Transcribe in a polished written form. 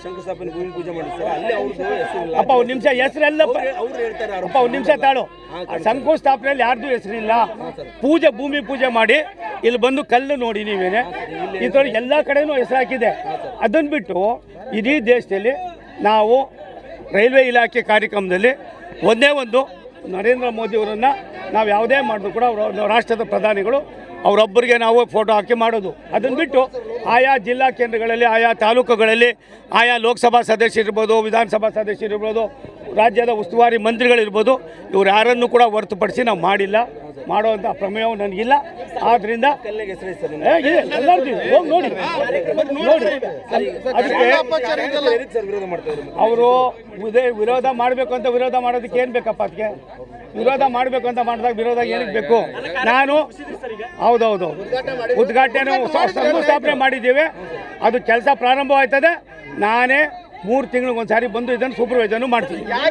ಶಂಕುಸ್ಥಾಪನೆ ಭೂಮಿ ಪೂಜೆ ಮಾಡಿರ್ತಾರೆ ಅಲ್ಲಿ ಅವ್ರದ್ದು ಹೆಸರಿಲ್ಲ. ಅಪ್ಪ ಒಂದು ನಿಮಿಷ ಹೆಸರೆಲ್ಲ ಅವ್ರು ಹೇಳ್ತಾರೆ ಅಪ್ಪ ಒಂದು ನಿಮಿಷ ತಾಳು. ಶಂಕುಸ್ಥಾಪನೆಯಲ್ಲಿ ಯಾರ್ದು ಹೆಸರಿಲ್ಲ. ಪೂಜೆ ಭೂಮಿ ಪೂಜೆ ಮಾಡಿ ಇಲ್ಲಿ ಬಂದು ಕಲ್ಲು ನೋಡಿ ನೀವೇನೆ ಇದ್ರೊಳಗೆ ಎಲ್ಲ ಕಡೆನೂ ಹೆಸರು ಹಾಕಿದೆ. ಅದನ್ನು ಬಿಟ್ಟು ಇಡೀ ದೇಶದಲ್ಲಿ ನಾವು ರೈಲ್ವೆ ಇಲಾಖೆ ಕಾರ್ಯಕ್ರಮದಲ್ಲಿ ಒಂದೇ ಒಂದು ನರೇಂದ್ರ ಮೋದಿಯವರನ್ನು ನಾವು ಯಾವುದೇ ಮಾಡಿದ್ರು ಕೂಡ ಅವರು ರಾಷ್ಟ್ರದ ಪ್ರಧಾನಿಗಳು ಅವರೊಬ್ಬರಿಗೆ ನಾವು ಫೋಟೋ ಹಾಕಿ ಮಾಡೋದು. ಅದನ್ನು ಬಿಟ್ಟು ಆಯಾ ಜಿಲ್ಲಾ ಕೇಂದ್ರಗಳಲ್ಲಿ ಆಯಾ ತಾಲೂಕುಗಳಲ್ಲಿ ಆಯಾ ಲೋಕಸಭಾ ಸದಸ್ಯರಿರ್ಬೋದು, ವಿಧಾನಸಭಾ ಸದಸ್ಯರಿರ್ಬೋದು, ರಾಜ್ಯದ ಉಸ್ತುವಾರಿ ಮಂತ್ರಿಗಳಿರ್ಬೋದು, ಇವ್ರು ಯಾರನ್ನು ಕೂಡ ಹೊರತುಪಡಿಸಿ ನಾವು ಮಾಡಿಲ್ಲ. ಮಾಡುವಂಥ ಪ್ರಮೇಯವು ನನಗಿಲ್ಲ. ಆದ್ದರಿಂದ ಎಲ್ಲರಿಗೂ ಹೋಗಿ ನೋಡಿ ಅದಕ್ಕೆ ಅವರು ವಿರೋಧ ಮಾಡಬೇಕು ಅಂತ ವಿರೋಧ ಮಾಡೋದಕ್ಕೆ ಏನು ಬೇಕಪ್ಪ? ಅದಕ್ಕೆ ವಿರೋಧ ಮಾಡಬೇಕು ಅಂತ ಮಾಡಿದಾಗ ವಿರೋಧ ಏನಕ್ಕೆ ಬೇಕು? ನಾನು ಹೌದೌದು ಉದ್ಘಾಟನೆ ಶಂಕುಸ್ಥಾಪನೆ ಮಾಡಿದ್ದೀವಿ. ಅದು ಕೆಲಸ ಪ್ರಾರಂಭವಾಯ್ತದೆ. ನಾನೇ 3 ತಿಂಗಳಿಗೊಂದು ಸಾರಿ ಬಂದು ಇದನ್ನು ಸೂಪರ್ವೈಸನ್ನು ಮಾಡ್ತೀನಿ.